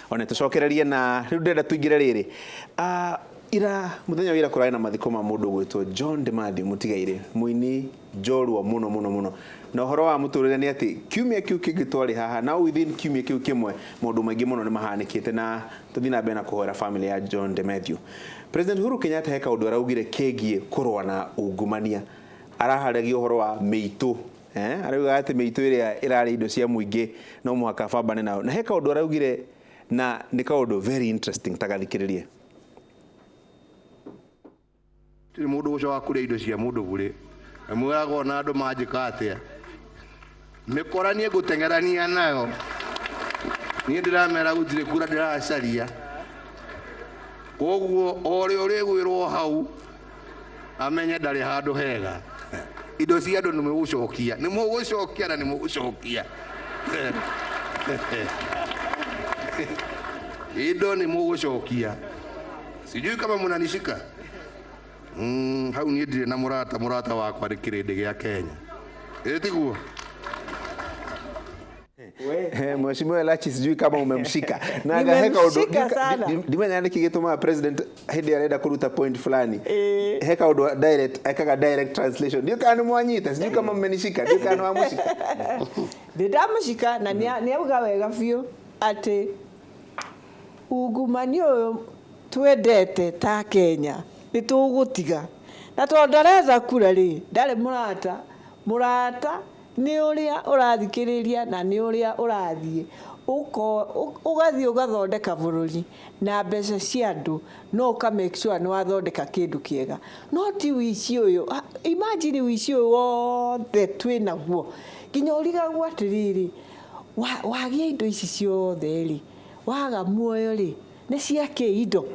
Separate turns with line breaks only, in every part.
one tucokererie na riu ndenda tuingire riri ira muthenya wira kurai na mathiko ma mundu gwitwo John de Matthew Mutigaire muini njorua muno na horo wa muturire ni ati kiumia kiu kingitwari haha na within kiumia kiu kimwe mundu maingi muno ni mahanikite na tuthina bena kuhora family ya John de Matthew. President Uhuru Kenyatta heka undu araugire kegie kurwa na ungumania araharagio horo wa meitu arauga ati meitu iria irari indo cia muingi no muhaka bambane nao na heka undu araugire na ni kaundu very interesting tagathikiririe.
Tiri mundu ucio wa kuria indo cia mundu bure mwago na andu manjika atia mikoranie gutengerania nayo ni ndiramera gutire kura ndiracaria koguo ori gwirwo hau amenye ndari handu hega indo cia andu nimugucokia na nimugucokia indo nimugucokia sijui kama mnanishika. Hau ni ndire na murata wakwa ri kirindi gia Kenya etiguo
Mheshimiwa Elachi sijui kama umemshika na heka undu ndimenya niki gituma president hindi arenda kuruta point fulani heka undu direct akaga direct translation ndio kana mwanyita sijui kama mmenishika ndio kana wamushika
ndamshika na ni abuga wega biu ati ungumania twendete ta Kenya nitugutiga na tondareza kura ri ndare murata ni uria urathikiriria na ni uria urathie ugathie ugathondeka bururi na mbeca cia andu no ka make sure ni wathondeka kindu kiega no ti wici uyu imagine wici uyu wothe twina guo nginya urigagwo atiriri wagia indo ici ciothe ri waga muoyo ri ni ciake indo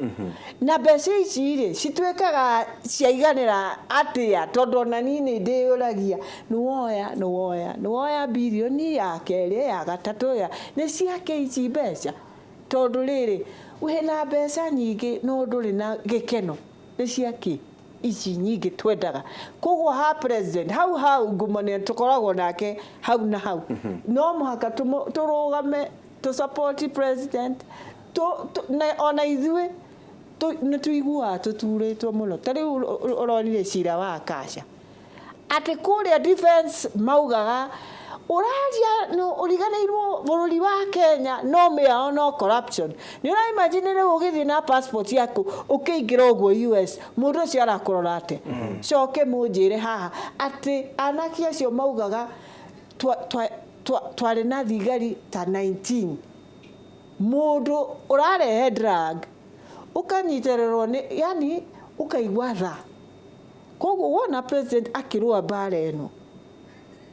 na mbeca ici ri citwekaga ciaiganira atia tondu na nini ndiyuragia nuoya bilioni ya keri ya gatatu ya ni ciake ici mbeca tondu riri wina mbeca nyingi no nduri na gikeno ni ciake ici nyingi twendaga koguo ha president hau ngumania tukoragwo nake hau na hau no muhaka turugame to support president na ona ithuĩ nĩ tuigua tuturitwo muno tari uronire cira wa Kasha ati kuria defense maugaga uraria no uriganirwo bururi wa Kenya no meao no corruption ni ura imagine rĩu ũgĩthiĩ na passport yaku ũkĩingĩra ũguo US mũndũ ũcio arakurora ate coke mũnjĩre haha ati anaki acio maugaga twari na thigari ta 19 mundu urarehe drug ukanyitererwo ni yani ukaigwa tha koguo wona president akirua bare eno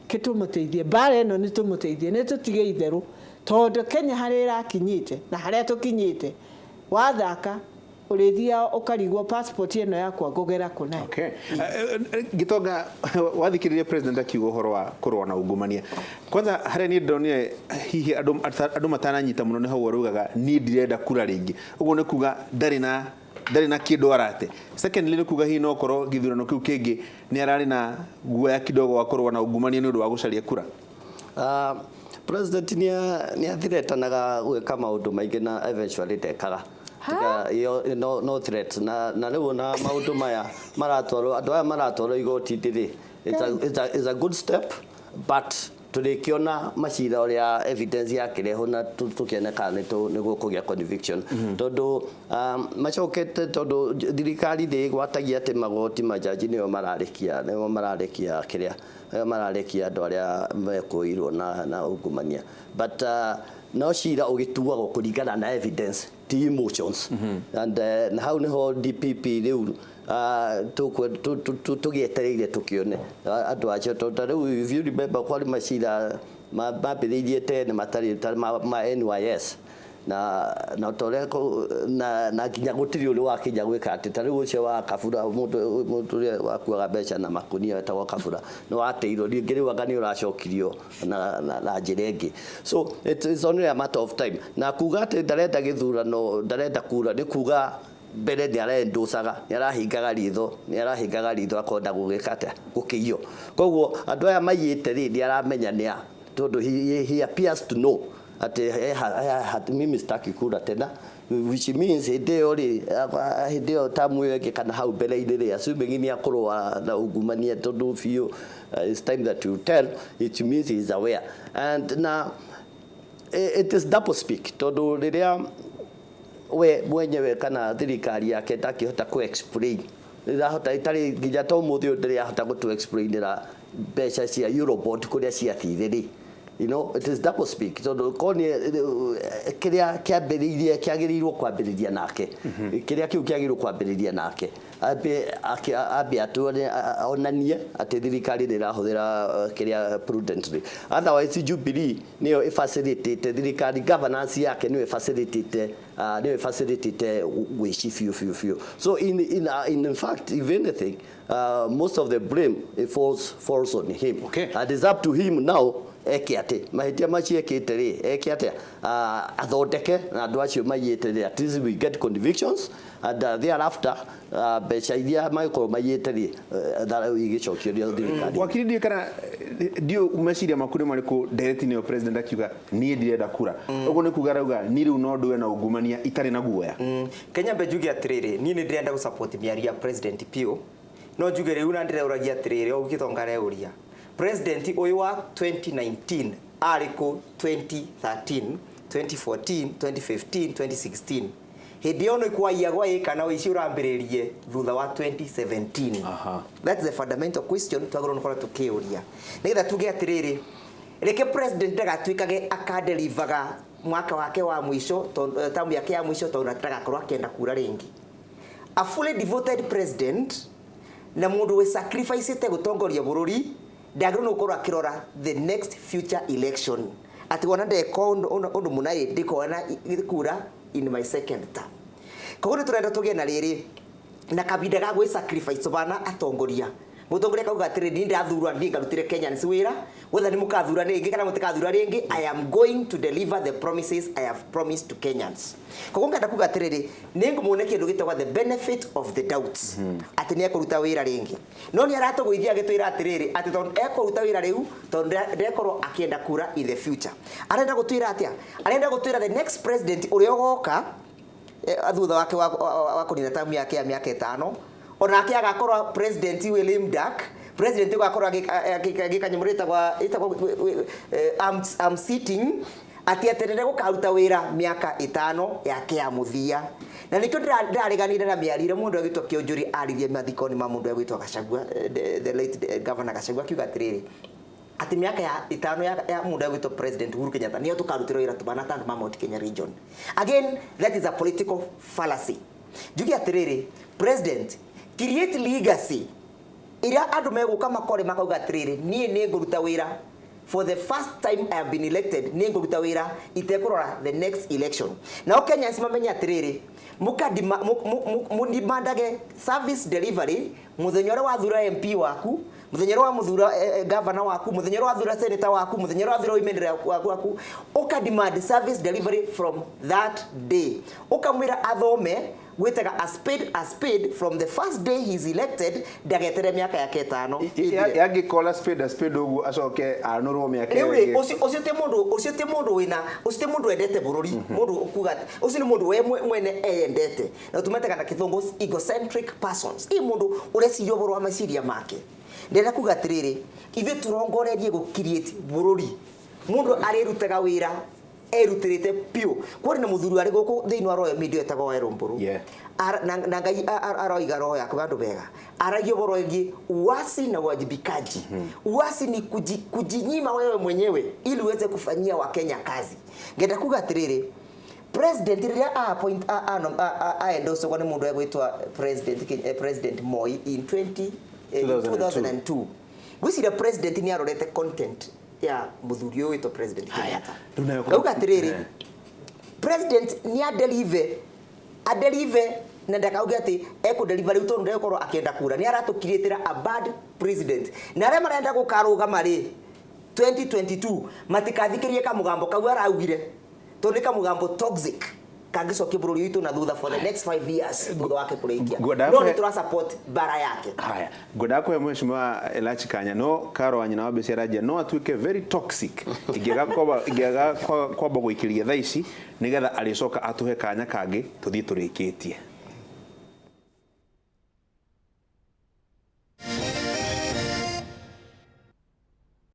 kitumuteithie bare eno ni tumuteithie ni tutige itheru tondu Kenya harira kinyite na haria tukinyite wathaka urithia ukarigwo passport eno yakwa ngogera kuna.
Okay. Gitonga wathikiriria president akiuga horo wa kurwa na ungumania kwanza haria ni ndonire hihi andu matananyita muno ni hau arugaga ni ndirenda kura ringi uguo ni kuga ndari na kindu arate secondly ni kuga hi no korwo githurano kiu kingi ni arari na guoya kidogo wa kurwa na ungumania ni undu wa gucaria kura.
President ni athiretanaga gwika maundu maingi na eventually ndekaga no threat na riu na maundu maya maratwaro andu aya maratwaro igoti ndiri it's a good step but tulikiona macira uria evidence yakireho na tukioneka ni gukugia conviction tondu macokete tondu thirikari ndi gwatagia ati magoti majaji niyo mararikia kiria mararikia andu aria mekuirwo na ungumania but no cira ugituagwo kuringana na evidence ti emotions and how niho DPP riu tugietereire tukione andu acio tondu riu if you remember kwali macira mambiriirie tene matari ma NYS na toreko na nginya gutiri uri wa Kenya gwika ati tari ucio wa Kabura mundu wa kuaga mbeca na makunia etagwo Kabura no ateirwo ringi riu agani uracokirio na njirenge so it is only a matter of time na kuga ati ndarenda githurano ndarenda kura ni kuga mbere ni arenducaga ni arahingaga ritho akonda gugikata gukiyo koguo andu aya mayite ri ni aramenya nia tondu he appears to know ati mimi sitaki kura tena, which means hideo tamu yake kana hau mbele ile assuming ni akorwa na ugumania tondu fio it's time that you tell, it means he is aware. And now it is double speak tondu riria we mwenyewe kana thirikari yake ndakihota ku explain irahota itari nginya to muthio ndirahota gutu explainira mbeca cia Eurobond kuria cia thiriri. You know, it is double speak. So koni kiria kiambiririe kiagirirwo kwambiriria nake kiria kiu kiagirirwo kwambiriria nake abe atore onanie ati thirikari ndirahuthira kiria prudently. Otherwise Jubilee niyo facilitate thirikari governance yake niyo facilitate wishi few. So in fact, if anything, most of the blame falls on him.
Okay.
And it's up to him now ekiate mahitia maciekite ri ekiate athondeke na andu acio mayite ri, at least we get convictions, and thereafter beca iria maikoro mayite ri thara igicokio rio thirikari.
Wakiri ndio kana ndio umeciria makuri mariku direct ni president akiuga ni ndirenda kura ugo ni kugarauga ni riu no ndwe na ungumania itari na guoya.
Kenya mbejugi atiriri ni ndirenda gu support miari ya president Pio no juge riu na ndireuragia atiriri ugitongare uria president uyu wa 2019 ariko 2013 2014 2015 2016 hindi ono ikwaia gwa kana wici urambiririe thutha wa 2017. That's the fundamental question twagoro nukora tukiuria nigetha tuge atiriri reke president ndagatuikage akadelivaga mwaka wake wa mwisho tamu yake ya mwisho tondu atagakorwa akienda kura ringi. A fully devoted president na mundu we sacrifice te gutongoria bururi ndagiro no korwa kirora the next future election ati wona ndeko undu munai ndiko na kura in my second term. Koguo turenda tugie na riri na kabinda ga gwe sacrifice bana atongoria mutongoria kauga atiri ndi ndathurwa ndi ngarutire Kenya nsi wira whether ni mukathura ringi kana mutikathura ringi, I am going to deliver the promises I have promised to Kenyans. Koguo ngenda kuga atiri ningumune kindu gitagwa the benefit of the doubt ati ni ekuruta wira ringi no ni aratoguithia gitwira atiri ati tondu ekuruta wira riu tondu ndekorwo akienda kura in the future. Arenda gutwira atia? Arenda gutwira the next president uria goka athutha wake wa kunina tamu yake ya miaka 5 onake agakorwa president William Duck president agakorwa gikanyumurita kwa I'm sitting atiaterere gukaruta wira miaka 5 yake ya muthia na nikyo ndariganire na miarire mundu agitwa Kionjuri aririe mathikoni ma mundu agitwa Gachagua the late governor Gachagua kiuga atiriri ati miaka ya 5 ya mundu agitwa president Uhuru Kenyatta niyo tukarutira wira tubana tandu ma Mount Kenya region. Again, that is a political fallacy. Jugi atiriri president create legacy ira andu meguka makore makauga atiriri nie ni nguruta wira for the first time I have been elected ni nguruta wira itekurora the next election. Now Kenyans mamenya atiriri mundimandage service delivery muthenyore wa thura MP waku muthenyore wa muthura governor waku muthenyore wa thura senator waku muthenyore wa thura imendera waku uka demand service delivery from that day ukamwira athome gwetaga a spade from the first day he is elected ndagetere miaka yake 5
yagikola spade ugu acoke anurwo miaka yake
ucio te mundu endete bururi mundu kuga ucio ni mundu we mwene endete na tumetaga na kithongo egocentric persons i mundu urecirio boro wa maciria make ndenda kuga atiriri ithe turongorerie gu create bururi mundu arirutaga wira erutirite pio kwari na muthuru ari guku thiini wa Royal Media etago wa Eromburu na ngai aroiga roho yaku bandu bega aragio borogi uasi na wajibikaji. Uasi ni kujinyima wewe mwenyewe ili uweze kufanyia wa Kenya kazi. Ngenda kuga atiriri president ria appoint endorse kwa mundu egwitwa president Moi in 2002 gwicira president ni arorete content ya muthuri uyu to president Kenyatta. Uga atiriri president ni adelive na ndakauga ati eko delivery uto ndekorwo akienda kura ni aratukiritira a bad president na arĩa marenda gukaruga mari 2022 matikathikirie kamugambo kau araugire tondu kamugambo toxic kangicokia bururi witu na thutha for the next 5 years thutha wake kurikia
Ngwenda
no
kwe-
ni tura support bara yake.
Haya, ngoda kwa mheshimiwa Elachi Kanya no karo wanyina wa besi raja no atuike very toxic igega kwa bogo ikiria thaa ici nigetha alicoka atuhe kanya kangi tuthii turikitie.